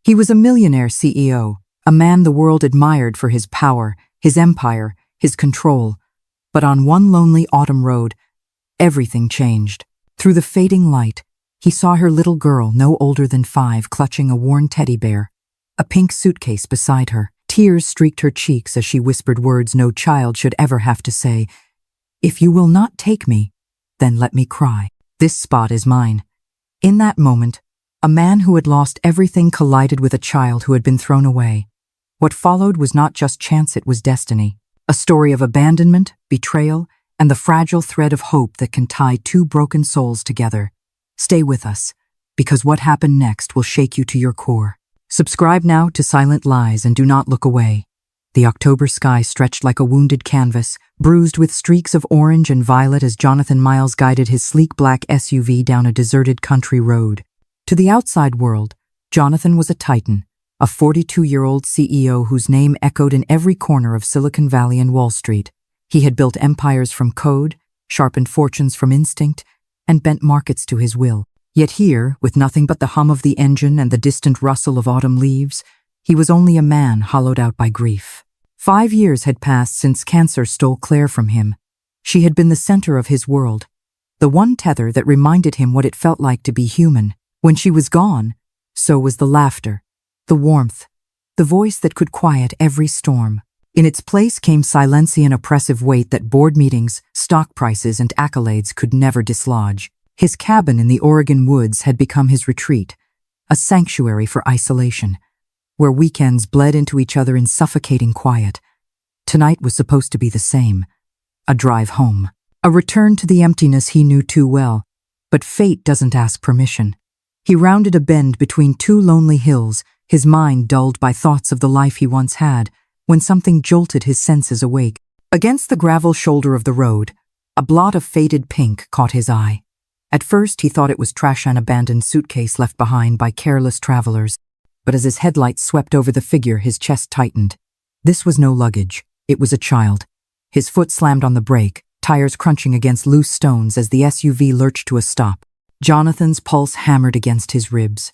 He was a millionaire CEO, a man the world admired for his power, his empire, his control. But on one lonely autumn road, everything changed. Through the fading light, he saw her little girl, no older than 5, clutching a worn teddy bear, a pink suitcase beside her. Tears streaked her cheeks as she whispered words no child should ever have to say. "If you will not take me, then let me cry. This spot is mine." In that moment, a man who had lost everything collided with a child who had been thrown away. What followed was not just chance, it was destiny. A story of abandonment, betrayal, and the fragile thread of hope that can tie two broken souls together. Stay with us, because what happened next will shake you to your core. Subscribe now to Silent Lies and do not look away. The October sky stretched like a wounded canvas, bruised with streaks of orange and violet as Jonathan Miles guided his sleek black SUV down a deserted country road. To the outside world, Jonathan was a titan, a 42-year-old CEO whose name echoed in every corner of Silicon Valley and Wall Street. He had built empires from code, sharpened fortunes from instinct, and bent markets to his will. Yet here, with nothing but the hum of the engine and the distant rustle of autumn leaves, he was only a man hollowed out by grief. 5 years had passed since cancer stole Claire from him. She had been the center of his world, the one tether that reminded him what it felt like to be human. When she was gone, so was the laughter, the warmth, the voice that could quiet every storm. In its place came silencing and oppressive weight that board meetings, stock prices, and accolades could never dislodge. His cabin in the Oregon woods had become his retreat, a sanctuary for isolation, where weekends bled into each other in suffocating quiet. Tonight was supposed to be the same. A drive home. A return to the emptiness he knew too well. But fate doesn't ask permission. He rounded a bend between two lonely hills, his mind dulled by thoughts of the life he once had, when something jolted his senses awake. Against the gravel shoulder of the road, a blot of faded pink caught his eye. At first he thought it was trash, an abandoned suitcase left behind by careless travelers, but as his headlights swept over the figure, his chest tightened. This was no luggage, it was a child. His foot slammed on the brake, tires crunching against loose stones as the SUV lurched to a stop. Jonathan's pulse hammered against his ribs.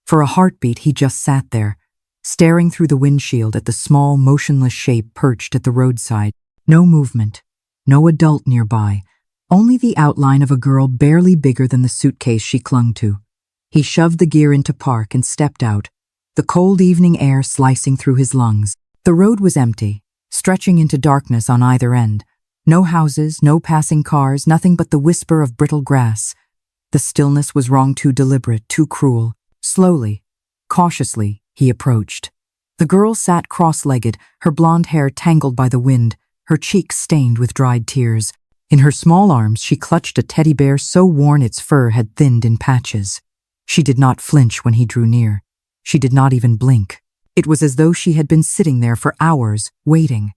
For a heartbeat he just sat there, staring through the windshield at the small, motionless shape perched at the roadside. No movement, no adult nearby, only the outline of a girl barely bigger than the suitcase she clung to. He shoved the gear into park and stepped out, the cold evening air slicing through his lungs. The road was empty, stretching into darkness on either end. No houses, no passing cars, nothing but the whisper of brittle grass. The stillness was wrong, too deliberate, too cruel. Slowly, cautiously, he approached. The girl sat cross-legged, her blonde hair tangled by the wind, her cheeks stained with dried tears. In her small arms she clutched a teddy bear so worn its fur had thinned in patches. She did not flinch when he drew near. She did not even blink. It was as though she had been sitting there for hours, waiting.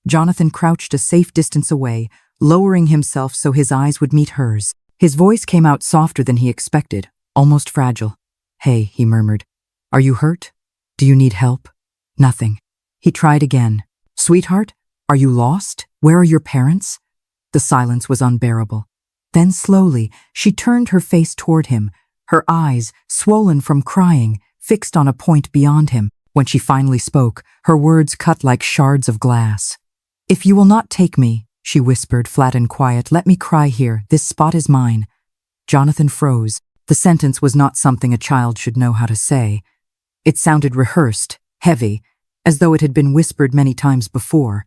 Jonathan crouched a safe distance away, lowering himself so his eyes would meet hers. His voice came out softer than he expected, almost fragile. "Hey," he murmured. "Are you hurt? Do you need help?" Nothing. He tried again. "Sweetheart, are you lost? Where are your parents?" The silence was unbearable. Then slowly, she turned her face toward him, her eyes, swollen from crying, fixed on a point beyond him. When she finally spoke, her words cut like shards of glass. "If you will not take me," she whispered, flat and quiet, "let me cry here. This spot is mine." Jonathan froze. The sentence was not something a child should know how to say. It sounded rehearsed, heavy, as though it had been whispered many times before.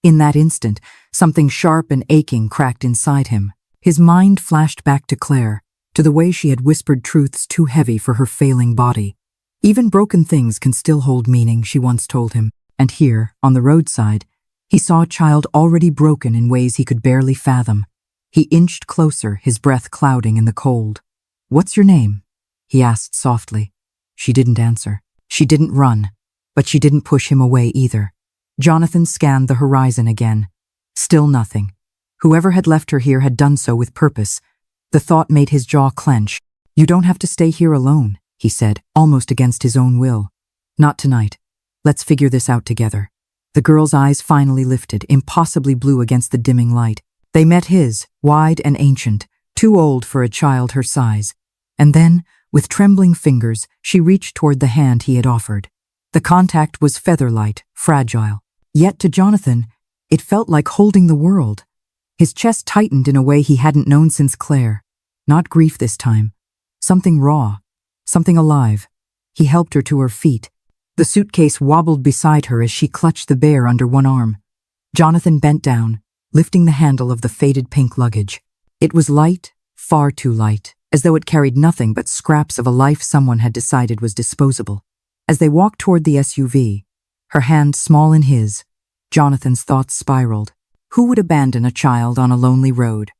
In that instant, something sharp and aching cracked inside him. His mind flashed back to Claire, to the way she had whispered truths too heavy for her failing body. Even broken things can still hold meaning, she once told him. And here, on the roadside, he saw a child already broken in ways he could barely fathom. He inched closer, his breath clouding in the cold. "What's your name?" he asked softly. She didn't answer. She didn't run, but she didn't push him away either. Jonathan scanned the horizon again. Still nothing. Whoever had left her here had done so with purpose. The thought made his jaw clench. "You don't have to stay here alone," he said, almost against his own will. "Not tonight. Let's figure this out together." The girl's eyes finally lifted, impossibly blue against the dimming light. They met his, wide and ancient, too old for a child her size. And then, With trembling fingers, she reached toward the hand he had offered. The contact was feather-light, fragile. Yet to Jonathan, it felt like holding the world. His chest tightened in a way he hadn't known since Claire. Not grief this time. Something raw. Something alive. He helped her to her feet. The suitcase wobbled beside her as she clutched the bear under one arm. Jonathan bent down, lifting the handle of the faded pink luggage. It was light, far too light, as though it carried nothing but scraps of a life someone had decided was disposable. As they walked toward the SUV, her hand small in his, Jonathan's thoughts spiraled. Who would abandon a child on a lonely road?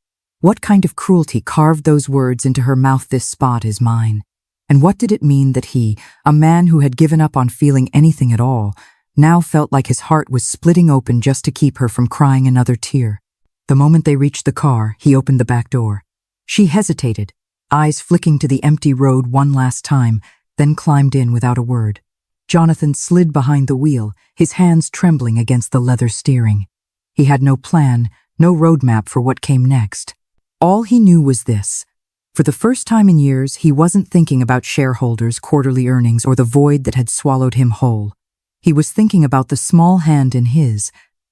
What kind of cruelty carved those words into her mouth? This spot is mine. And what did it mean that he, a man who had given up on feeling anything at all, now felt like his heart was splitting open just to keep her from crying another tear? The moment they reached the car, he opened the back door. She hesitated, eyes flicking to the empty road one last time, then climbed in without a word. Jonathan slid behind the wheel, his hands trembling against the leather steering. He had no plan, no roadmap for what came next. All he knew was this. For the first time in years, he wasn't thinking about shareholders' quarterly earnings or the void that had swallowed him whole. He was thinking about the small hand in his,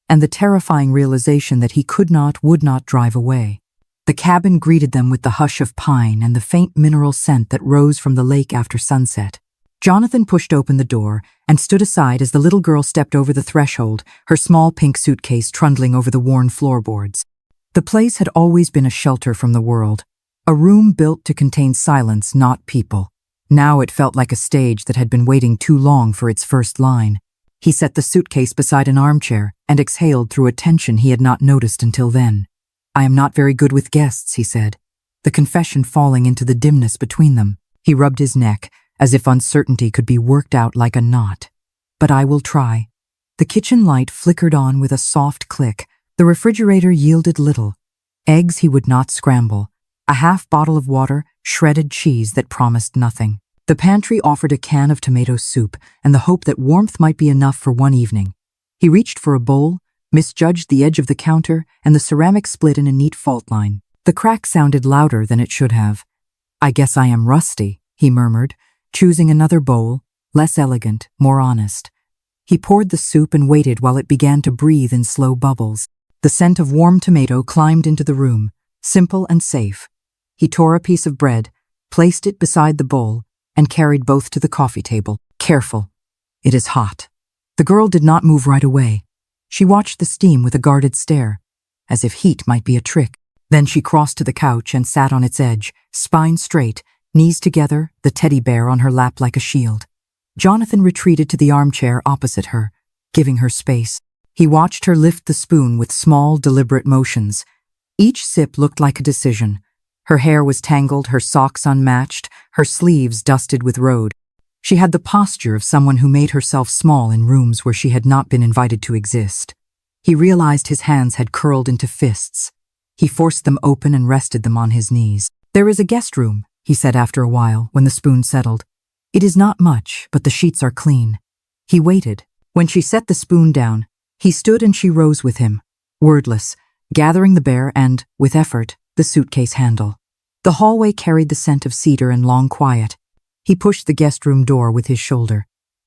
and the terrifying realization that he would not drive away. The cabin greeted them with the hush of pine and the faint mineral scent that rose from the lake after sunset. Jonathan pushed open the door and stood aside as the little girl stepped over the threshold, her small pink suitcase trundling over the worn floorboards. The place had always been a shelter from the world, a room built to contain silence, not people. Now it felt like a stage that had been waiting too long for its first line. He set the suitcase beside an armchair and exhaled through a tension he had not noticed until then. "I am not very good with guests," he said, the confession falling into the dimness between them. He rubbed his neck, as if uncertainty could be worked out like a knot. "But I will try." The kitchen light flickered on with a soft click. The refrigerator yielded little. Eggs he would not scramble. A half bottle of water, shredded cheese that promised nothing. The pantry offered a can of tomato soup and the hope that warmth might be enough for one evening. He reached for a bowl, misjudged the edge of the counter, and the ceramic split in a neat fault line. The crack sounded louder than it should have. "I guess I am rusty," he murmured, choosing another bowl, less elegant, more honest. He poured the soup and waited while it began to breathe in slow bubbles. The scent of warm tomato climbed into the room, simple and safe. He tore a piece of bread, placed it beside the bowl, and carried both to the coffee table. "Careful. It is hot." The girl did not move right away. She watched the steam with a guarded stare, as if heat might be a trick. Then she crossed to the couch and sat on its edge, spine straight, knees together, the teddy bear on her lap like a shield. Jonathan retreated to the armchair opposite her, giving her space. He watched her lift the spoon with small, deliberate motions. Each sip looked like a decision. Her hair was tangled, her socks unmatched, her sleeves dusted with road. She had the posture of someone who made herself small in rooms where she had not been invited to exist. He realized his hands had curled into fists. He forced them open and rested them on his knees. "There is a guest room," he said after a while, when the spoon settled. "It is not much, but the sheets are clean." He waited. When she set the spoon down, he stood and she rose with him, wordless, gathering the bear and, with effort, the suitcase handle. The hallway carried the scent of cedar and long quiet. He pushed the guest room door with his shoulder.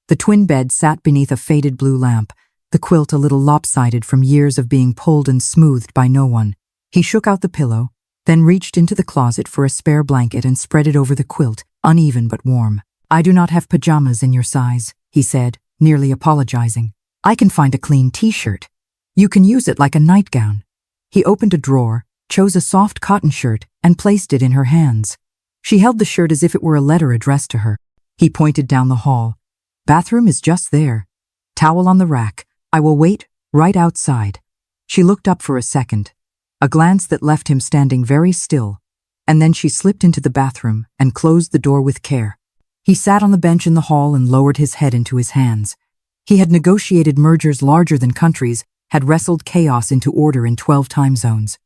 The twin bed sat beneath a faded blue lamp, the quilt a little lopsided from years of being pulled and smoothed by no one. He shook out the pillow, then reached into the closet for a spare blanket and spread it over the quilt, uneven but warm. "I do not have pajamas in your size," he said, nearly apologizing. "I can find a clean t-shirt. You can use it like a nightgown." He opened a drawer, chose a soft cotton shirt, and placed it in her hands. She held the shirt as if it were a letter addressed to her. He pointed down the hall. "Bathroom is just there. Towel on the rack. I will wait right outside." She looked up for a second, a glance that left him standing very still, and then she slipped into the bathroom and closed the door with care. He sat on the bench in the hall and lowered his head into his hands. He had negotiated mergers larger than countries, had wrestled chaos into order in 12 time zones.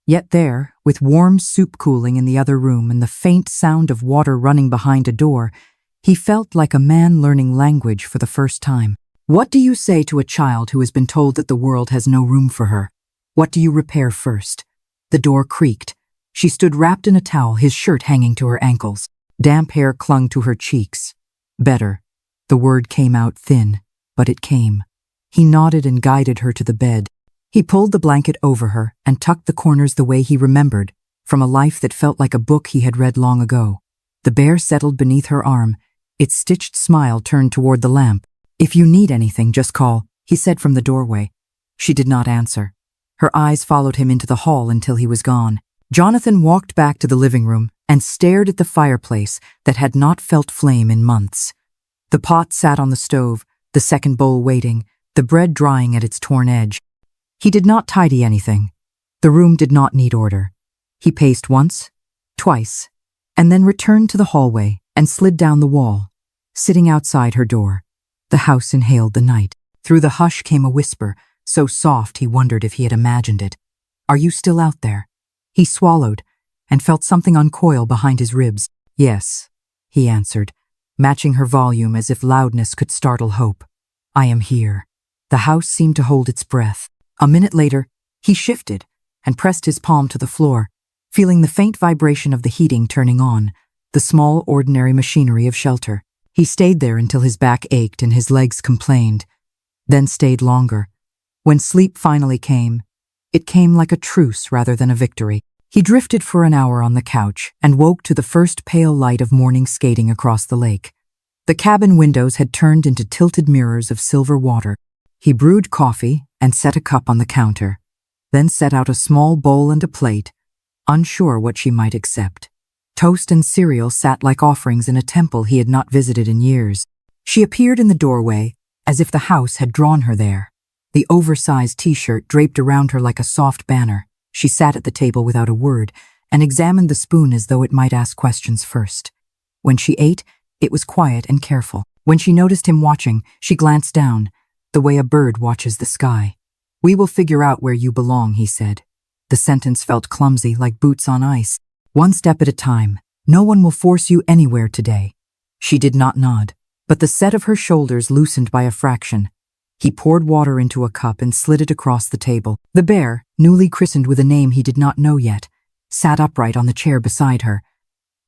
Yet there, with warm soup cooling in the other room and the faint sound of water running behind a door, he felt like a man learning language for the first time. What do you say to a child who has been told that the world has no room for her? What do you repair first? The door creaked. She stood wrapped in a towel, his shirt hanging to her ankles. Damp hair clung to her cheeks. Better. The word came out thin, but it came. He nodded and guided her to the bed. He pulled the blanket over her and tucked the corners the way he remembered, from a life that felt like a book he had read long ago. The bear settled beneath her arm, its stitched smile turned toward the lamp. "If you need anything, just call," he said from the doorway. She did not answer. Her eyes followed him into the hall until he was gone. Jonathan walked back to the living room and stared at the fireplace that had not felt flame in months. The pot sat on the stove, the second bowl waiting, the bread drying at its torn edge. He did not tidy anything. The room did not need order. He paced once, twice, and then returned to the hallway and slid down the wall. Sitting outside her door, the house inhaled the night. Through the hush came a whisper, so soft he wondered if he had imagined it. "Are you still out there?" He swallowed and felt something uncoil behind his ribs. "Yes," he answered, matching her volume as if loudness could startle hope. "I am here." The house seemed to hold its breath. A minute later, he shifted and pressed his palm to the floor, feeling the faint vibration of the heating turning on, the small, ordinary machinery of shelter. He stayed there until his back ached and his legs complained, then stayed longer. When sleep finally came, it came like a truce rather than a victory. He drifted for an hour on the couch and woke to the first pale light of morning skating across the lake. The cabin windows had turned into tilted mirrors of silver water. He brewed coffee and set a cup on the counter, then set out a small bowl and a plate, unsure what she might accept. Toast and cereal sat like offerings in a temple he had not visited in years. She appeared in the doorway, as if the house had drawn her there. The oversized t-shirt draped around her like a soft banner. She sat at the table without a word and examined the spoon as though it might ask questions first. When she ate, it was quiet and careful. When she noticed him watching, she glanced down, the way a bird watches the sky. "We will figure out where you belong," he said. The sentence felt clumsy, like boots on ice. "One step at a time. No one will force you anywhere today." She did not nod, but the set of her shoulders loosened by a fraction. He poured water into a cup and slid it across the table. The bear, newly christened with a name he did not know yet, sat upright on the chair beside her.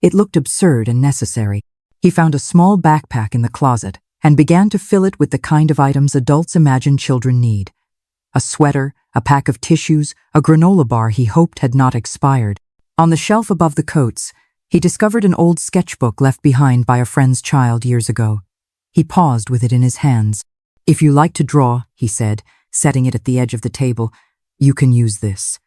It looked absurd and necessary. He found a small backpack in the closet and began to fill it with the kind of items adults imagine children need. A sweater, a pack of tissues, a granola bar he hoped had not expired. On the shelf above the coats, he discovered an old sketchbook left behind by a friend's child years ago. He paused with it in his hands. "If you like to draw," he said, setting it at the edge of the table, "you can use this."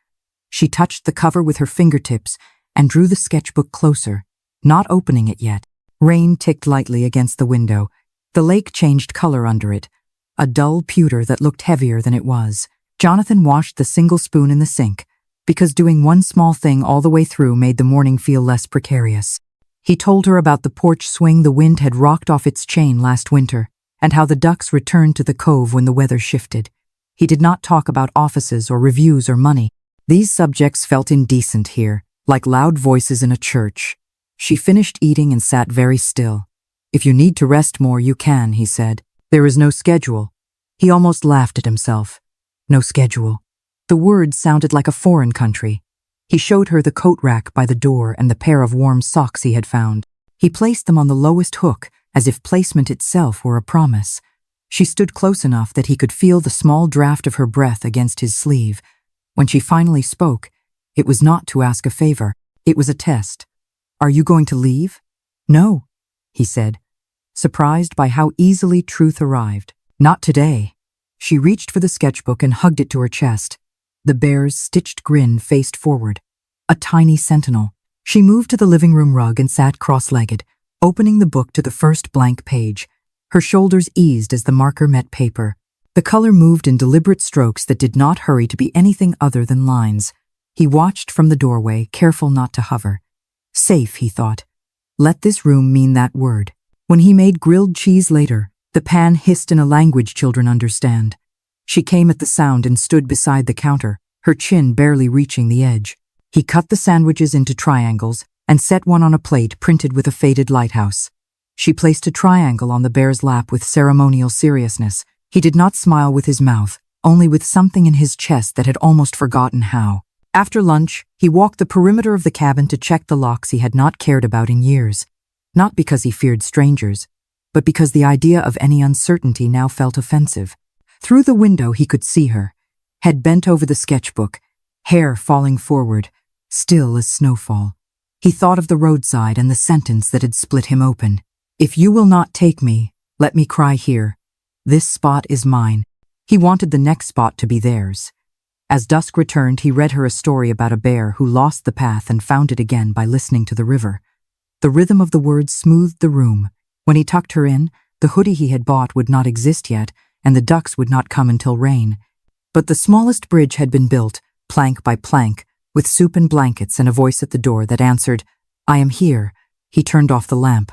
She touched the cover with her fingertips and drew the sketchbook closer, not opening it yet. Rain ticked lightly against the window. The lake changed color under it, a dull pewter that looked heavier than it was. Jonathan washed the single spoon in the sink, because doing one small thing all the way through made the morning feel less precarious. He told her about the porch swing the wind had rocked off its chain last winter, and how the ducks returned to the cove when the weather shifted. He did not talk about offices or reviews or money. These subjects felt indecent here, like loud voices in a church. She finished eating and sat very still. "If you need to rest more, you can," he said. "There is no schedule." He almost laughed at himself. No schedule. The words sounded like a foreign country. He showed her the coat rack by the door and the pair of warm socks he had found. He placed them on the lowest hook, as if placement itself were a promise. She stood close enough that he could feel the small draft of her breath against his sleeve. When she finally spoke, it was not to ask a favor. It was a test. "Are you going to leave?" "No," he said, surprised by how easily truth arrived. "Not today." She reached for the sketchbook and hugged it to her chest. The bear's stitched grin faced forward. A tiny sentinel. She moved to the living room rug and sat cross-legged, opening the book to the first blank page. Her shoulders eased as the marker met paper. The color moved in deliberate strokes that did not hurry to be anything other than lines. He watched from the doorway, careful not to hover. Safe, he thought. Let this room mean that word. When he made grilled cheese later, the pan hissed in a language children understand. She came at the sound and stood beside the counter, her chin barely reaching the edge. He cut the sandwiches into triangles and set one on a plate printed with a faded lighthouse. She placed a triangle on the bear's lap with ceremonial seriousness. He did not smile with his mouth, only with something in his chest that had almost forgotten how. After lunch, he walked the perimeter of the cabin to check the locks he had not cared about in years. not because he feared strangers, but because the idea of any uncertainty now felt offensive. Through the window he could see her, head bent over the sketchbook, hair falling forward, still as snowfall. He thought of the roadside and the sentence that had split him open. "If you will not take me, let me cry here. This spot is mine." He wanted the next spot to be theirs. As dusk returned, he read her a story about a bear who lost the path and found it again by listening to the river. The rhythm of the words smoothed the room. When he tucked her in, the hoodie he had bought would not exist yet, and the ducks would not come until rain. But the smallest bridge had been built, plank by plank, with soup and blankets and a voice at the door that answered, "I am here." He turned off the lamp.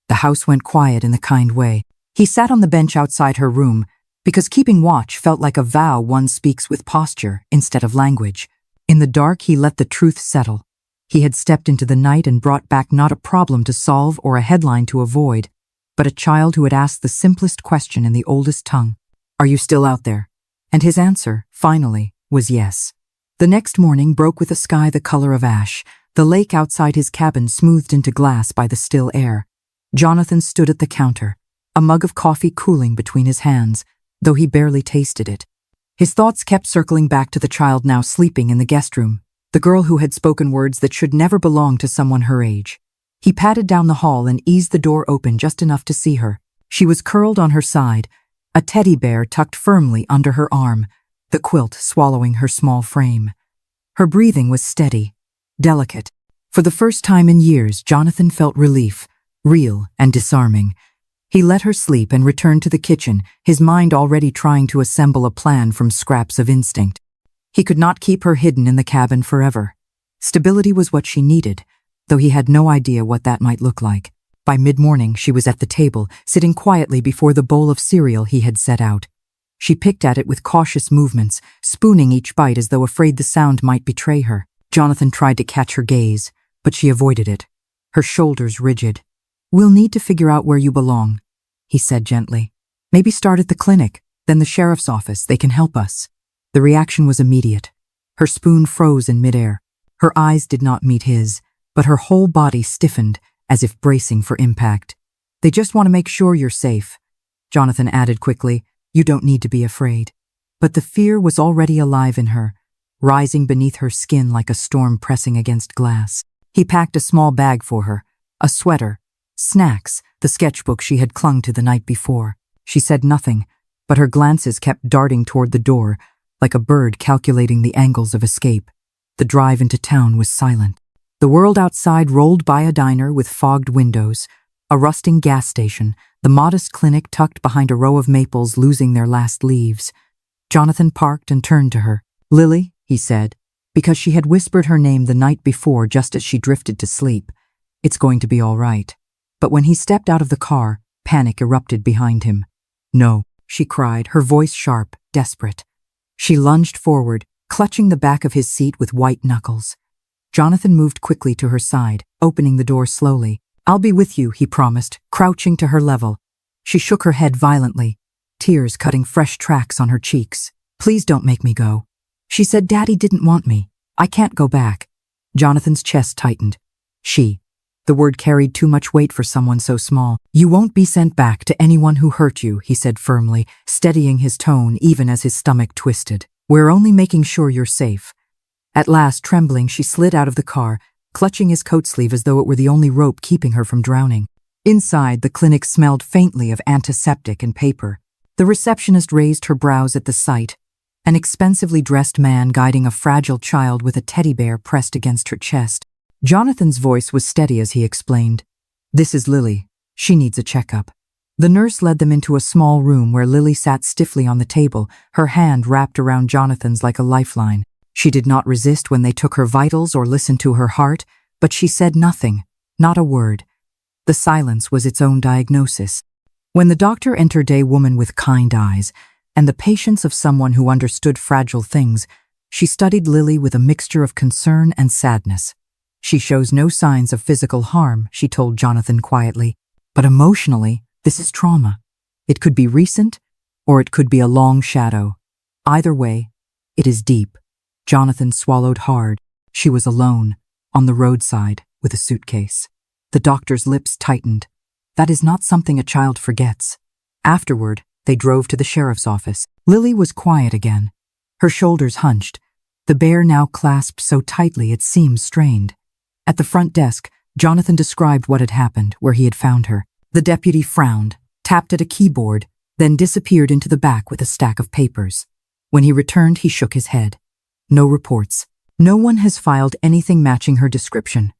The house went quiet in the kind way. He sat on the bench outside her room, because keeping watch felt like a vow one speaks with posture instead of language. In the dark, he let the truth settle. He had stepped into the night and brought back not a problem to solve or a headline to avoid, but a child who had asked the simplest question in the oldest tongue. "Are you still out there?" And his answer, finally, was yes. The next morning broke with a sky the color of ash, the lake outside his cabin smoothed into glass by the still air. Jonathan stood at the counter, a mug of coffee cooling between his hands, though he barely tasted it. His thoughts kept circling back to the child now sleeping in the guest room, the girl who had spoken words that should never belong to someone her age. He patted down the hall and eased the door open just enough to see her. She was curled on her side, a teddy bear tucked firmly under her arm, the quilt swallowing her small frame. Her breathing was steady, delicate. For the first time in years, Jonathan felt relief, real and disarming. He let her sleep and returned to the kitchen, his mind already trying to assemble a plan from scraps of instinct. He could not keep her hidden in the cabin forever. Stability was what she needed, though he had no idea what that might look like. By mid-morning, she was at the table, sitting quietly before the bowl of cereal he had set out. She picked at it with cautious movements, spooning each bite as though afraid the sound might betray her. Jonathan tried to catch her gaze, but she avoided it, her shoulders rigid. "We'll need to figure out where you belong," he said gently. "Maybe start at the clinic, then the sheriff's office. They can help us." The reaction was immediate. Her spoon froze in midair. Her eyes did not meet his, but her whole body stiffened, as if bracing for impact. "They just want to make sure you're safe," Jonathan added quickly. "You don't need to be afraid." But the fear was already alive in her, rising beneath her skin like a storm pressing against glass. He packed a small bag for her, a sweater, snacks, the sketchbook she had clung to the night before. She said nothing, but her glances kept darting toward the door, like a bird calculating the angles of escape. The drive into town was silent. The world outside rolled by a diner with fogged windows, a rusting gas station, the modest clinic tucked behind a row of maples losing their last leaves. Jonathan parked and turned to her. "Lily," he said, because she had whispered her name the night before just as she drifted to sleep. "It's going to be all right." But when he stepped out of the car, panic erupted behind him. "No," she cried, her voice sharp, desperate. She lunged forward, clutching the back of his seat with white knuckles. Jonathan moved quickly to her side, opening the door slowly. "I'll be with you," he promised, crouching to her level. She shook her head violently, tears cutting fresh tracks on her cheeks. "Please don't make me go." She said, "Daddy didn't want me. I can't go back." Jonathan's chest tightened. The word carried too much weight for someone so small. "You won't be sent back to anyone who hurt you," he said firmly, steadying his tone even as his stomach twisted. "We're only making sure you're safe." At last, trembling, she slid out of the car, clutching his coat sleeve as though it were the only rope keeping her from drowning. Inside, the clinic smelled faintly of antiseptic and paper. The receptionist raised her brows at the sight, an expensively dressed man guiding a fragile child with a teddy bear pressed against her chest. Jonathan's voice was steady as he explained, "This is Lily. She needs a checkup." The nurse led them into a small room where Lily sat stiffly on the table, her hand wrapped around Jonathan's like a lifeline. She did not resist when they took her vitals or listened to her heart, but she said nothing, not a word. The silence was its own diagnosis. When the doctor entered, a woman with kind eyes, and the patience of someone who understood fragile things, she studied Lily with a mixture of concern and sadness. "She shows no signs of physical harm," she told Jonathan quietly, "but emotionally, this is trauma. It could be recent, or it could be a long shadow. Either way, it is deep." Jonathan swallowed hard. She was alone, on the roadside, with a suitcase. The doctor's lips tightened. That is not something a child forgets. Afterward, they drove to the sheriff's office. Lily was quiet again, her shoulders hunched, the bear now clasped so tightly it seemed strained. At the front desk, Jonathan described what had happened, where he had found her. The deputy frowned, tapped at a keyboard, then disappeared into the back with a stack of papers. When he returned, he shook his head. No reports. No one has filed anything matching her description.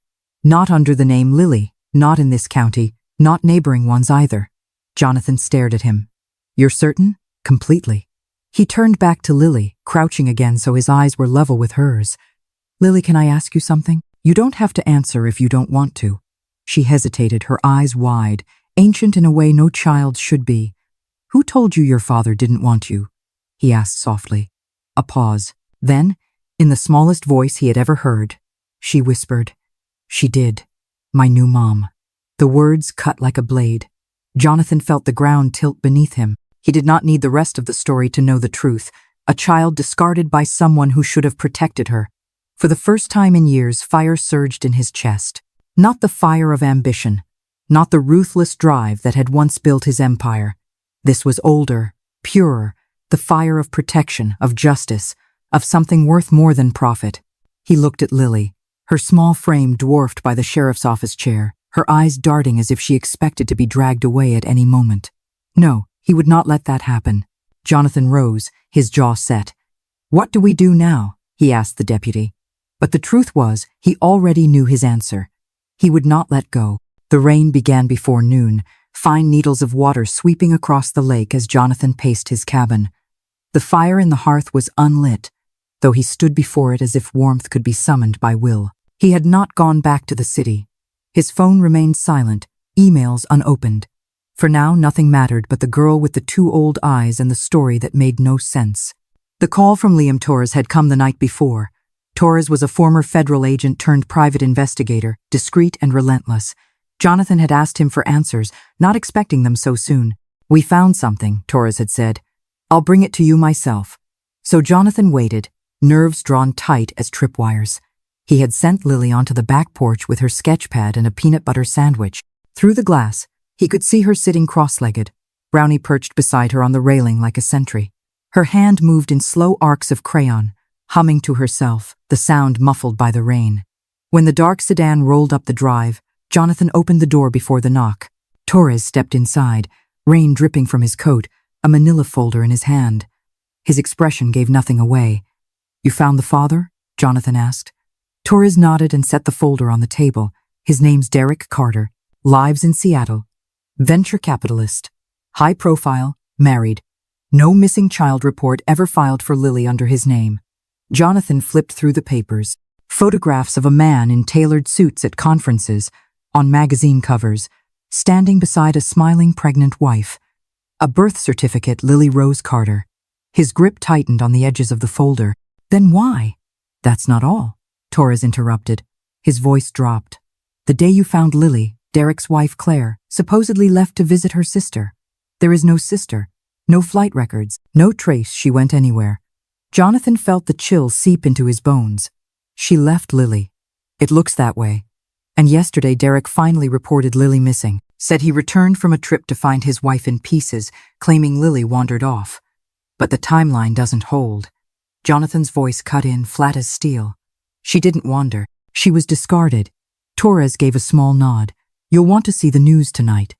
Not under the name Lily, not in this county, not neighboring ones either. Jonathan stared at him. You're certain? Completely. He turned back to Lily, crouching again so his eyes were level with hers. Lily, can I ask you something? You don't have to answer if you don't want to. She hesitated, her eyes wide, ancient in a way no child should be. Who told you your father didn't want you? He asked softly. A pause. Then, in the smallest voice he had ever heard, she whispered, She did. My new mom. The words cut like a blade. Jonathan felt the ground tilt beneath him. He did not need the rest of the story to know the truth. A child discarded by someone who should have protected her. For the first time in years, fire surged in his chest. Not the fire of ambition, not the ruthless drive that had once built his empire. This was older, purer, the fire of protection, of justice, of something worth more than profit. He looked at Lily, her small frame dwarfed by the sheriff's office chair, her eyes darting as if she expected to be dragged away at any moment. No, he would not let that happen. Jonathan rose, his jaw set. What do we do now? He asked the deputy. But the truth was, he already knew his answer. He would not let go. The rain began before noon, fine needles of water sweeping across the lake as Jonathan paced his cabin. The fire in the hearth was unlit, though he stood before it as if warmth could be summoned by will. He had not gone back to the city. His phone remained silent, emails unopened. For now, nothing mattered but the girl with the two old eyes and the story that made no sense. The call from Liam Torres had come the night before. Torres was a former federal agent turned private investigator, discreet and relentless. Jonathan had asked him for answers, not expecting them so soon. We found something, Torres had said. I'll bring it to you myself. So Jonathan waited, nerves drawn tight as tripwires. He had sent Lily onto the back porch with her sketchpad and a peanut butter sandwich. Through the glass, he could see her sitting cross-legged, Brownie perched beside her on the railing like a sentry. Her hand moved in slow arcs of crayon, humming to herself, the sound muffled by the rain. When the dark sedan rolled up the drive, Jonathan opened the door before the knock. Torres stepped inside, rain dripping from his coat, a manila folder in his hand. His expression gave nothing away. You found the father? Jonathan asked. Torres nodded and set the folder on the table. His name's Derek Carter, lives in Seattle. Venture capitalist. High profile, married. No missing child report ever filed for Lily under his name. Jonathan flipped through the papers. Photographs of a man in tailored suits at conferences, on magazine covers, standing beside a smiling pregnant wife. A birth certificate, Lily Rose Carter. His grip tightened on the edges of the folder. Then why? That's not all, Torres interrupted. His voice dropped. The day you found Lily, Derek's wife Claire, supposedly left to visit her sister. There is no sister, no flight records, no trace she went anywhere. Jonathan felt the chill seep into his bones. She left Lily. It looks that way. And yesterday Derek finally reported Lily missing, said he returned from a trip to find his wife in pieces, claiming Lily wandered off. But the timeline doesn't hold. Jonathan's voice cut in, flat as steel. She didn't wander. She was discarded. Torres gave a small nod. You'll want to see the news tonight.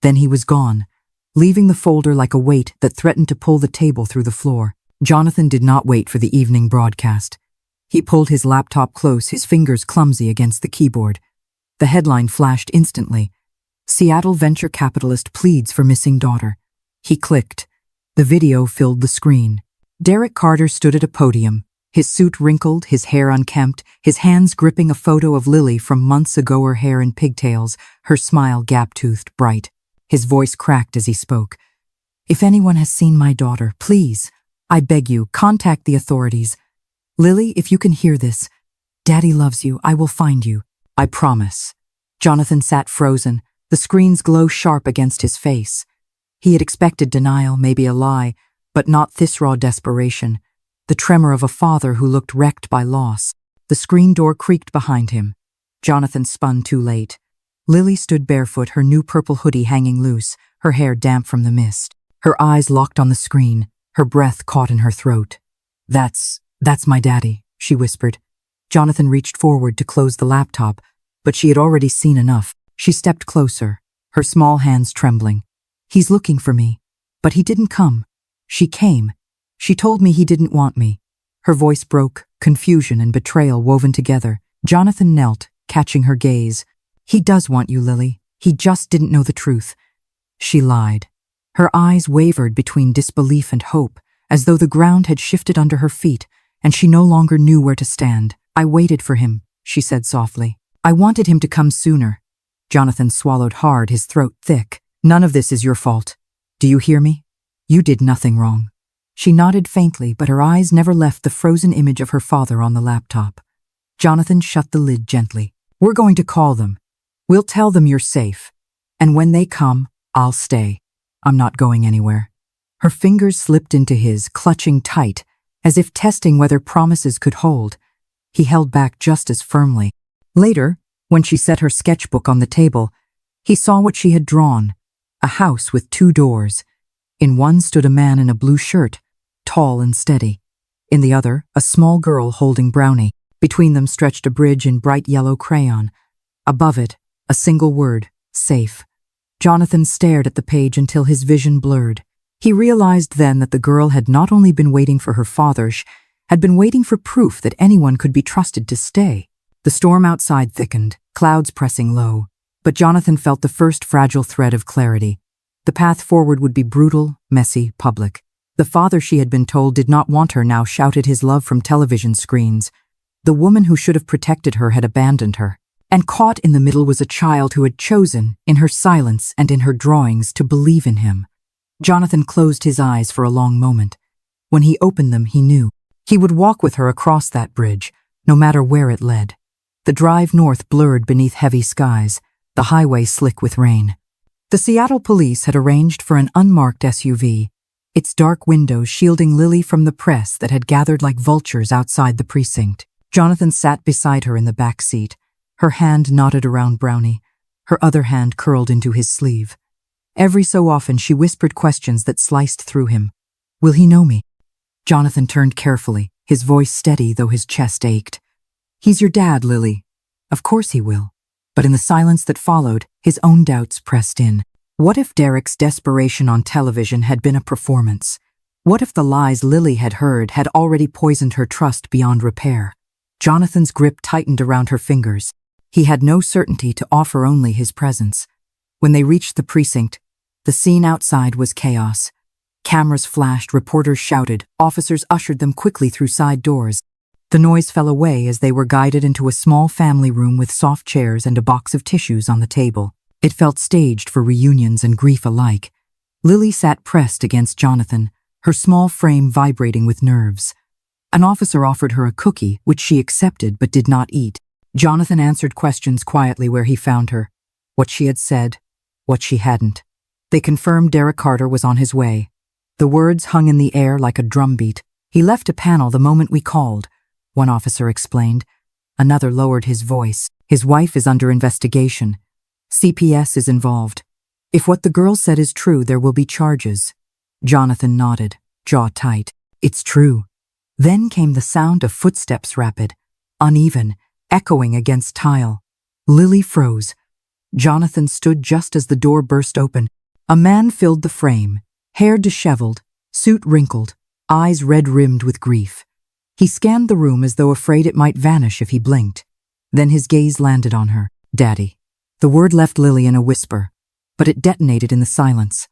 Then he was gone, leaving the folder like a weight that threatened to pull the table through the floor. Jonathan did not wait for the evening broadcast. He pulled his laptop close, his fingers clumsy against the keyboard. The headline flashed instantly. Seattle venture capitalist pleads for missing daughter. He clicked. The video filled the screen. Derek Carter stood at a podium, his suit wrinkled, his hair unkempt, his hands gripping a photo of Lily from months ago, her hair in pigtails, her smile gap-toothed, bright. His voice cracked as he spoke. If anyone has seen my daughter, please, I beg you, contact the authorities. Lily, if you can hear this, Daddy loves you. I will find you. I promise. Jonathan sat frozen, the screen's glow sharp against his face. He had expected denial, maybe a lie, but not this raw desperation, the tremor of a father who looked wrecked by loss. The screen door creaked behind him. Jonathan spun too late. Lily stood barefoot, her new purple hoodie hanging loose, her hair damp from the mist. Her eyes locked on the screen, her breath caught in her throat. That's my daddy," she whispered. Jonathan reached forward to close the laptop, but she had already seen enough. She stepped closer, her small hands trembling. "He's looking for me. But he didn't come. She came. She told me he didn't want me." Her voice broke, confusion and betrayal woven together. Jonathan knelt, catching her gaze. "He does want you, Lily. He just didn't know the truth." She lied. Her eyes wavered between disbelief and hope, as though the ground had shifted under her feet, and she no longer knew where to stand. "I waited for him," she said softly. "I wanted him to come sooner." Jonathan swallowed hard, his throat thick. "None of this is your fault. Do you hear me? You did nothing wrong." She nodded faintly, but her eyes never left the frozen image of her father on the laptop. Jonathan shut the lid gently. "We're going to call them. We'll tell them you're safe. And when they come, I'll stay. I'm not going anywhere." Her fingers slipped into his, clutching tight, as if testing whether promises could hold. He held back just as firmly. Later, when she set her sketchbook on the table, he saw what she had drawn, a house with 2 doors. In one stood a man in a blue shirt, tall and steady. In the other, a small girl holding Brownie. Between them stretched a bridge in bright yellow crayon. Above it, a single word, safe. Jonathan stared at the page until his vision blurred. He realized then that the girl had not only been waiting for her father, she had been waiting for proof that anyone could be trusted to stay. The storm outside thickened, clouds pressing low, but Jonathan felt the first fragile thread of clarity. The path forward would be brutal, messy, public. The father, she had been told, did not want her now, shouted his love from television screens. The woman who should have protected her had abandoned her. And caught in the middle was a child who had chosen, in her silence and in her drawings, to believe in him. Jonathan closed his eyes for a long moment. When he opened them, he knew. He would walk with her across that bridge, no matter where it led. The drive north blurred beneath heavy skies, the highway slick with rain. The Seattle police had arranged for an unmarked SUV, its dark windows shielding Lily from the press that had gathered like vultures outside the precinct. Jonathan sat beside her in the back seat, her hand knotted around Brownie, her other hand curled into his sleeve. Every so often she whispered questions that sliced through him. "Will he know me?" Jonathan turned carefully, his voice steady though his chest ached. "He's your dad, Lily. Of course he will." But in the silence that followed, his own doubts pressed in. What if Derek's desperation on television had been a performance? What if the lies Lily had heard had already poisoned her trust beyond repair? Jonathan's grip tightened around her fingers. He had no certainty to offer, only his presence. When they reached the precinct, the scene outside was chaos. Cameras flashed, reporters shouted, officers ushered them quickly through side doors. The noise fell away as they were guided into a small family room with soft chairs and a box of tissues on the table. It felt staged for reunions and grief alike. Lily sat pressed against Jonathan, her small frame vibrating with nerves. An officer offered her a cookie, which she accepted but did not eat. Jonathan answered questions quietly where he found her. What she had said, what she hadn't. They confirmed Derek Carter was on his way. The words hung in the air like a drumbeat. "He left a panel the moment we called," one officer explained. Another lowered his voice. "His wife is under investigation. CPS is involved. If what the girl said is true, there will be charges." Jonathan nodded, jaw tight. "It's true." Then came the sound of footsteps, rapid, uneven, echoing against tile. Lily froze. Jonathan stood just as the door burst open. A man filled the frame, hair disheveled, suit wrinkled, eyes red-rimmed with grief. He scanned the room as though afraid it might vanish if he blinked. Then his gaze landed on her. "Daddy." The word left Lily in a whisper, but it detonated in the silence.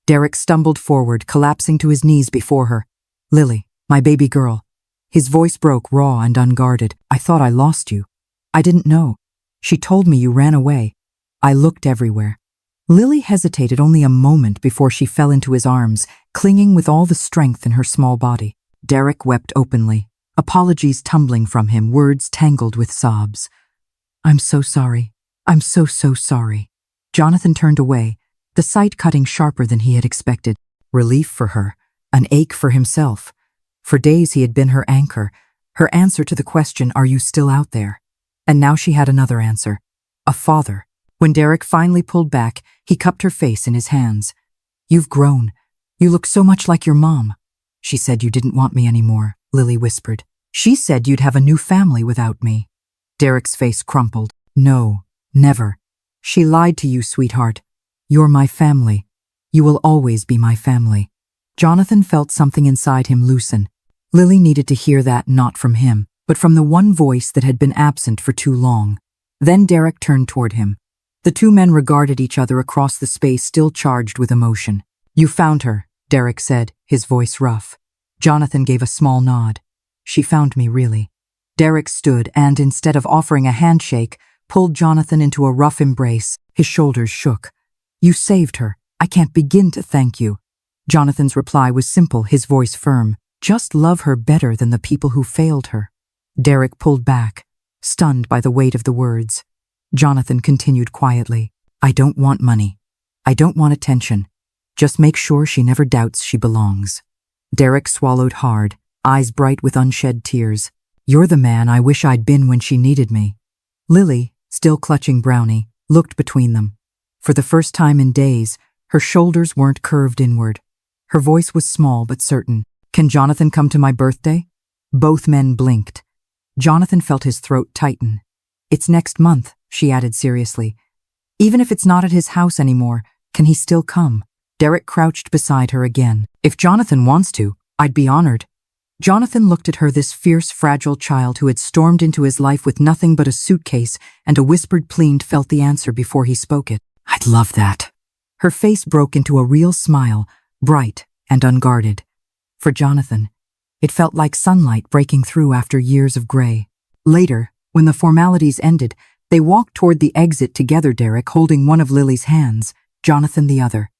Derek stumbled forward, collapsing to his knees before her. "Lily, my baby girl." His voice broke, raw and unguarded. "I thought I lost you. I didn't know. She told me you ran away. I looked everywhere." Lily hesitated only a moment before she fell into his arms, clinging with all the strength in her small body. Derek wept openly, apologies tumbling from him, words tangled with sobs. "I'm so sorry. I'm so sorry." Jonathan turned away, the sight cutting sharper than he had expected. Relief for her, an ache for himself. For days he had been her anchor, her answer to the question, "Are you still out there?" And now she had another answer. A father, When Derek finally pulled back, he cupped her face in his hands. "You've grown. You look so much like your mom." "She said you didn't want me anymore," Lily whispered. "She said you'd have a new family without me." Derek's face crumpled. "No, never. She lied to you, sweetheart. You're my family. You will always be my family." Jonathan felt something inside him loosen. Lily needed to hear that not from him, but from the one voice that had been absent for too long. Then Derek turned toward him. The two men regarded each other across the space still charged with emotion. "You found her," Derek said, his voice rough. Jonathan gave a small nod. "She found me, really." Derek stood and, instead of offering a handshake, pulled Jonathan into a rough embrace. His shoulders shook. "You saved her. I can't begin to thank you." Jonathan's reply was simple, his voice firm. "Just love her better than the people who failed her." Derek pulled back, stunned by the weight of the words. Jonathan continued quietly. "I don't want money. I don't want attention. Just make sure she never doubts she belongs." Derek swallowed hard, eyes bright with unshed tears. "You're the man I wish I'd been when she needed me." Lily, still clutching Brownie, looked between them. For the first time in days, her shoulders weren't curved inward. Her voice was small but certain. "Can Jonathan come to my birthday?" Both men blinked. Jonathan felt his throat tighten. "It's next month," she added seriously. "Even if it's not at his house anymore, can he still come?" Derek crouched beside her again. "If Jonathan wants to, I'd be honored." Jonathan looked at her, this fierce, fragile child who had stormed into his life with nothing but a suitcase and a whispered plea, felt the answer before he spoke it. "I'd love that." Her face broke into a real smile, bright and unguarded. For Jonathan, it felt like sunlight breaking through after years of gray. Later, when the formalities ended, they walked toward the exit together, Derek holding one of Lily's hands, Jonathan the other.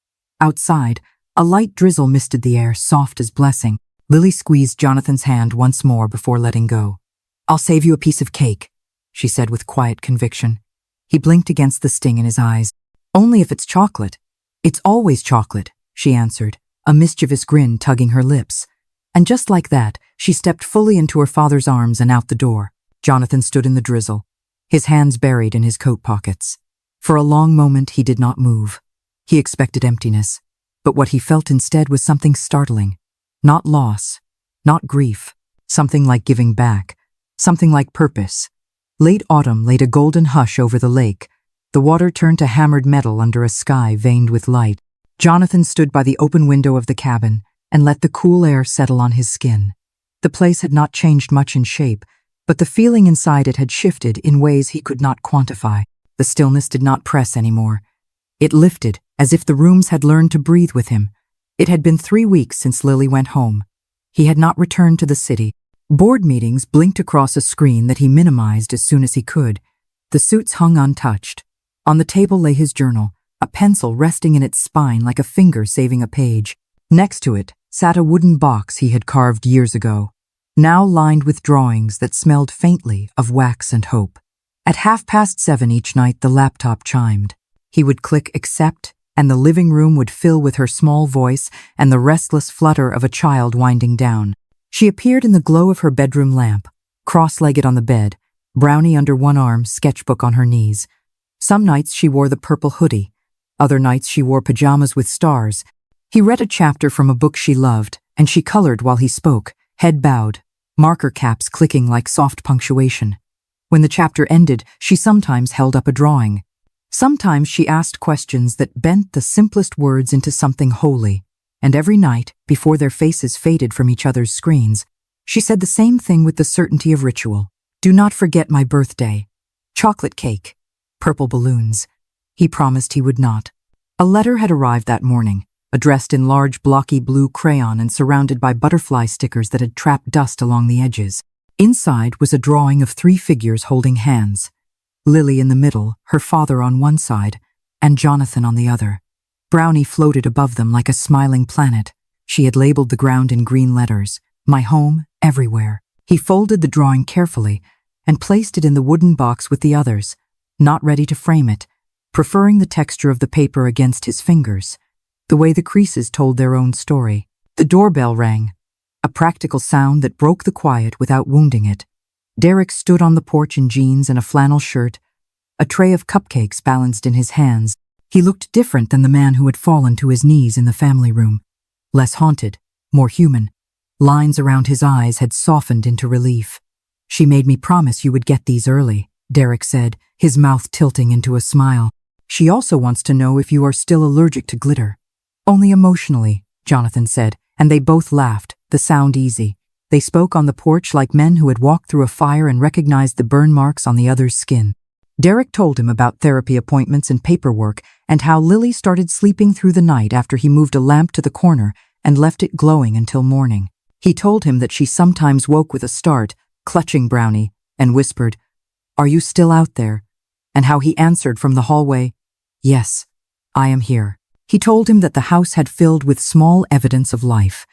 Outside, a light drizzle misted the air, soft as blessing. Lily squeezed Jonathan's hand once more before letting go. "I'll save you a piece of cake," she said with quiet conviction. He blinked against the sting in his eyes. "Only if it's chocolate." "It's always chocolate," she answered, a mischievous grin tugging her lips. And just like that, she stepped fully into her father's arms and out the door. Jonathan stood in the drizzle, his hands buried in his coat pockets. For a long moment he did not move. He expected emptiness, but what he felt instead was something startling. Not loss, not grief, something like giving back, something like purpose. Late autumn laid a golden hush over the lake. The water turned to hammered metal under a sky veined with light. Jonathan stood by the open window of the cabin and let the cool air settle on his skin. The place had not changed much in shape, but the feeling inside it had shifted in ways he could not quantify. The stillness did not press anymore. It lifted, as if the rooms had learned to breathe with him. It had been 3 weeks since Lily went home. He had not returned to the city. Board meetings blinked across a screen that he minimized as soon as he could. The suits hung untouched. On the table lay his journal, a pencil resting in its spine like a finger saving a page. Next to it sat a wooden box he had carved years ago, now lined with drawings that smelled faintly of wax and hope. At 7:30 each night the laptop chimed. He would click accept, and the living room would fill with her small voice and the restless flutter of a child winding down. She appeared in the glow of her bedroom lamp, cross-legged on the bed, Brownie under one arm, sketchbook on her knees. Some nights she wore the purple hoodie. Other nights she wore pajamas with stars. He read a chapter from a book she loved, and she colored while he spoke, head bowed, marker caps clicking like soft punctuation. When the chapter ended, she sometimes held up a drawing. Sometimes she asked questions that bent the simplest words into something holy. And every night, before their faces faded from each other's screens, she said the same thing with the certainty of ritual. "Do not forget my birthday. Chocolate cake. Purple balloons." He promised he would not. A letter had arrived that morning, addressed in large blocky blue crayon and surrounded by butterfly stickers that had trapped dust along the edges. Inside was a drawing of 3 figures holding hands. Lily in the middle, her father on one side, and Jonathan on the other. Brownie floated above them like a smiling planet. She had labeled the ground in green letters, "My home, everywhere." He folded the drawing carefully and placed it in the wooden box with the others, not ready to frame it, preferring the texture of the paper against his fingers, the way the creases told their own story. The doorbell rang, a practical sound that broke the quiet without wounding it. Derek stood on the porch in jeans and a flannel shirt, a tray of cupcakes balanced in his hands. He looked different than the man who had fallen to his knees in the family room. Less haunted, more human. Lines around his eyes had softened into relief. "She made me promise you would get these early," Derek said, his mouth tilting into a smile. "She also wants to know if you are still allergic to glitter." "Only emotionally," Jonathan said, and they both laughed, the sound easy. They spoke on the porch like men who had walked through a fire and recognized the burn marks on the other's skin. Derek told him about therapy appointments and paperwork and how Lily started sleeping through the night after he moved a lamp to the corner and left it glowing until morning. He told him that she sometimes woke with a start, clutching Brownie, and whispered, "Are you still out there?" And how he answered from the hallway, "Yes, I am here." He told him that the house had filled with small evidence of life.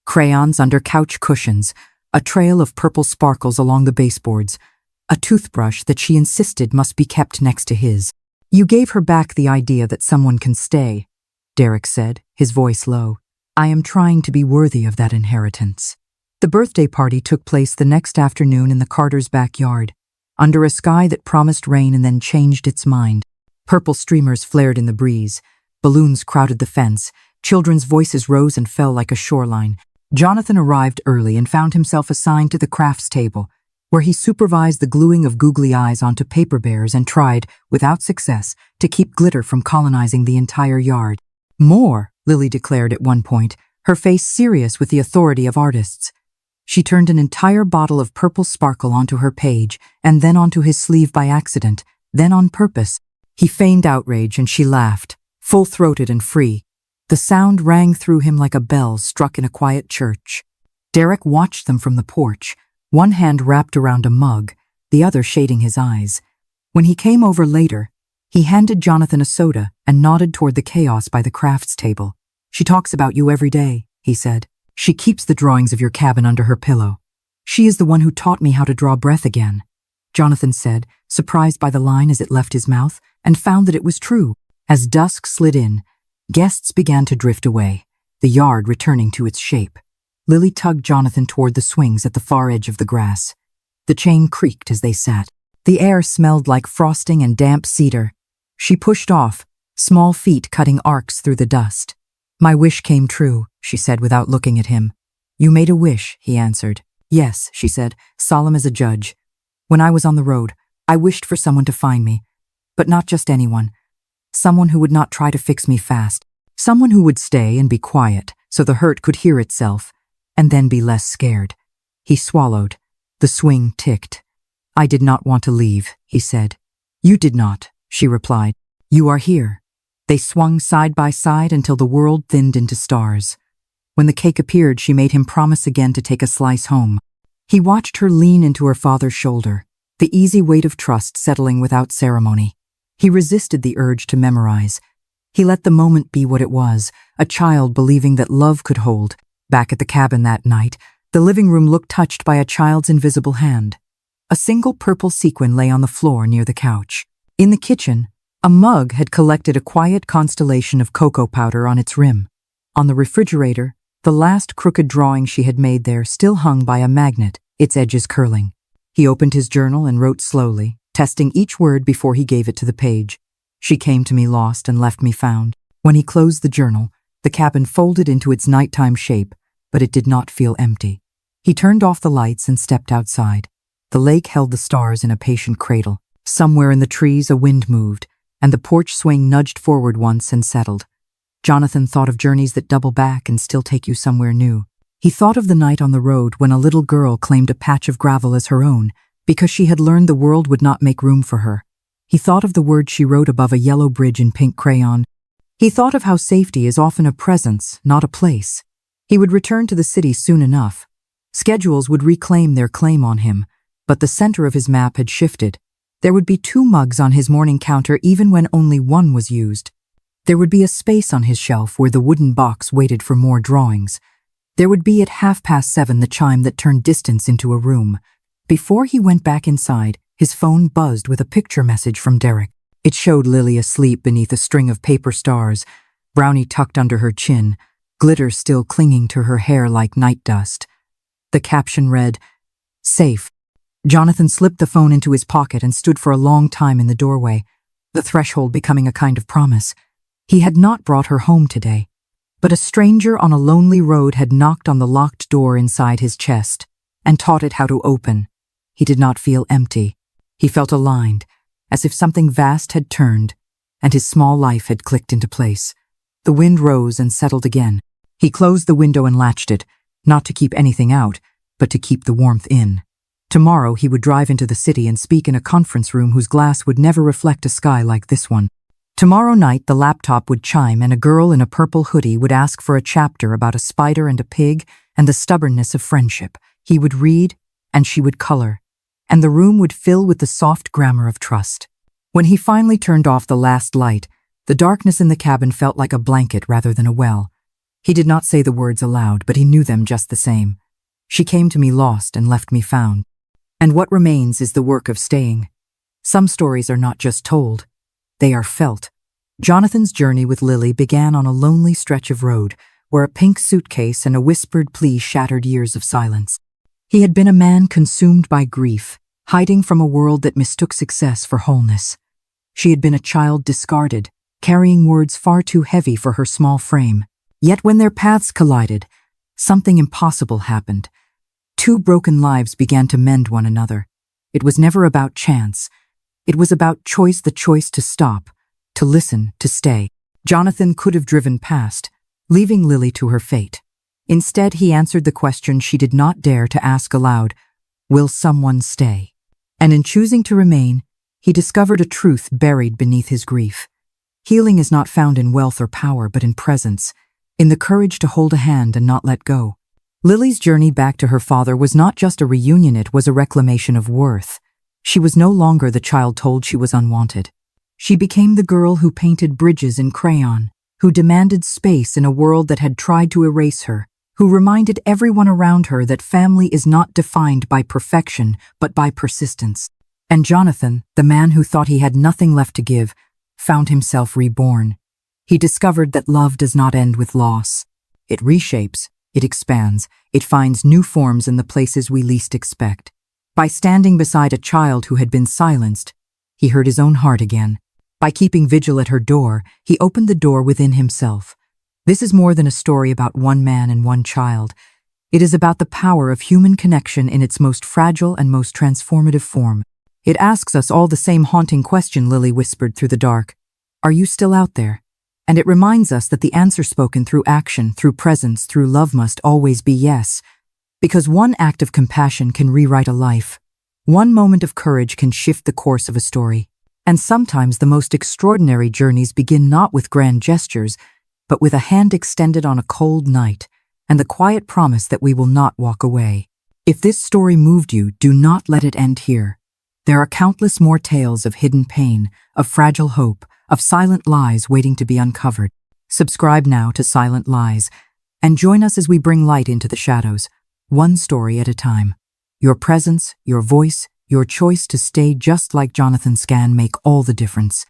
Crayons under couch cushions, a trail of purple sparkles along the baseboards, a toothbrush that she insisted must be kept next to his. "You gave her back the idea that someone can stay," Derek said, his voice low. "I am trying to be worthy of that inheritance." The birthday party took place the next afternoon in the Carters' backyard, under a sky that promised rain and then changed its mind. Purple streamers flared in the breeze, balloons crowded the fence, children's voices rose and fell like a shoreline. Jonathan arrived early and found himself assigned to the crafts table, where he supervised the gluing of googly eyes onto paper bears and tried, without success, to keep glitter from colonizing the entire yard. "More," Lily declared at one point, her face serious with the authority of artists. She turned an entire bottle of purple sparkle onto her page and then onto his sleeve by accident, then on purpose. He feigned outrage and she laughed, full-throated and free. The sound rang through him like a bell struck in a quiet church. Derek watched them from the porch, one hand wrapped around a mug, the other shading his eyes. When he came over later, he handed Jonathan a soda and nodded toward the chaos by the crafts table. "She talks about you every day," he said. "She keeps the drawings of your cabin under her pillow. She is the one who taught me how to draw breath again," Jonathan said, surprised by the line as it left his mouth, and found that it was true. As dusk slid in, guests began to drift away, the yard returning to its shape. Lily tugged Jonathan toward the swings at the far edge of the grass. The chain creaked as they sat. The air smelled like frosting and damp cedar. She pushed off, small feet cutting arcs through the dust. "My wish came true," she said without looking at him. "You made a wish," he answered. "Yes," she said, solemn as a judge. "When I was on the road, I wished for someone to find me. But not just anyone. Someone who would not try to fix me fast. Someone who would stay and be quiet so the hurt could hear itself, and then be less scared." He swallowed. The swing ticked. "I did not want to leave," he said. "You did not," she replied. "You are here." They swung side by side until the world thinned into stars. When the cake appeared, she made him promise again to take a slice home. He watched her lean into her father's shoulder, the easy weight of trust settling without ceremony. He resisted the urge to memorize. He let the moment be what it was, a child believing that love could hold. Back at the cabin that night, the living room looked touched by a child's invisible hand. A single purple sequin lay on the floor near the couch. In the kitchen, a mug had collected a quiet constellation of cocoa powder on its rim. On the refrigerator, the last crooked drawing she had made there still hung by a magnet, its edges curling. He opened his journal and wrote slowly, testing each word before he gave it to the page. "She came to me lost and left me found." When he closed the journal, the cabin folded into its nighttime shape, but it did not feel empty. He turned off the lights and stepped outside. The lake held the stars in a patient cradle. Somewhere in the trees a wind moved, and the porch swing nudged forward once and settled. Jonathan thought of journeys that double back and still take you somewhere new. He thought of the night on the road when a little girl claimed a patch of gravel as her own because she had learned the world would not make room for her. He thought of the words she wrote above a yellow bridge in pink crayon. He thought of how safety is often a presence, not a place. He would return to the city soon enough. Schedules would reclaim their claim on him, but the center of his map had shifted. There would be 2 mugs on his morning counter even when only one was used. There would be a space on his shelf where the wooden box waited for more drawings. There would be at 7:30 the chime that turned distance into a room. Before he went back inside, his phone buzzed with a picture message from Derek. It showed Lily asleep beneath a string of paper stars, Brownie tucked under her chin, glitter still clinging to her hair like night dust. The caption read, "Safe. Jonathan slipped the phone into his pocket and stood for a long time in the doorway, the threshold becoming a kind of promise. He had not brought her home today, but a stranger on a lonely road had knocked on the locked door inside his chest and taught it how to open. He did not feel empty. He felt aligned, as if something vast had turned, and his small life had clicked into place. The wind rose and settled again. He closed the window and latched it, not to keep anything out, but to keep the warmth in. Tomorrow he would drive into the city and speak in a conference room whose glass would never reflect a sky like this one. Tomorrow night the laptop would chime and a girl in a purple hoodie would ask for a chapter about a spider and a pig and the stubbornness of friendship. He would read, and she would color, and the room would fill with the soft grammar of trust. When he finally turned off the last light, the darkness in the cabin felt like a blanket rather than a well. He did not say the words aloud, but he knew them just the same. She came to me lost and left me found. And what remains is the work of staying. Some stories are not just told, they are felt. Jonathan's journey with Lily began on a lonely stretch of road where a pink suitcase and a whispered plea shattered years of silence. He had been a man consumed by grief, hiding from a world that mistook success for wholeness. She had been a child discarded, carrying words far too heavy for her small frame. Yet when their paths collided, something impossible happened. Two broken lives began to mend one another. It was never about chance. It was about choice, the choice to stop, to listen, to stay. Jonathan could have driven past, leaving Lily to her fate. Instead, he answered the question she did not dare to ask aloud: will someone stay? And in choosing to remain, he discovered a truth buried beneath his grief. Healing is not found in wealth or power, but in presence, in the courage to hold a hand and not let go. Lily's journey back to her father was not just a reunion, it was a reclamation of worth. She was no longer the child told she was unwanted. She became the girl who painted bridges in crayon, who demanded space in a world that had tried to erase her, who reminded everyone around her that family is not defined by perfection, but by persistence. And Jonathan, the man who thought he had nothing left to give, found himself reborn. He discovered that love does not end with loss. It reshapes, it expands, it finds new forms in the places we least expect. By standing beside a child who had been silenced, he heard his own heart again. By keeping vigil at her door, he opened the door within himself. This is more than a story about one man and one child. It is about the power of human connection in its most fragile and most transformative form. It asks us all the same haunting question, Lily whispered through the dark. Are you still out there? And it reminds us that the answer spoken through action, through presence, through love must always be yes. Because one act of compassion can rewrite a life. One moment of courage can shift the course of a story. And sometimes the most extraordinary journeys begin not with grand gestures, but with a hand extended on a cold night, and the quiet promise that we will not walk away. If this story moved you, do not let it end here. There are countless more tales of hidden pain, of fragile hope, of silent lies waiting to be uncovered. Subscribe now to Silent Lies, and join us as we bring light into the shadows, one story at a time. Your presence, your voice, your choice to stay just like Jonathan Scan make all the difference.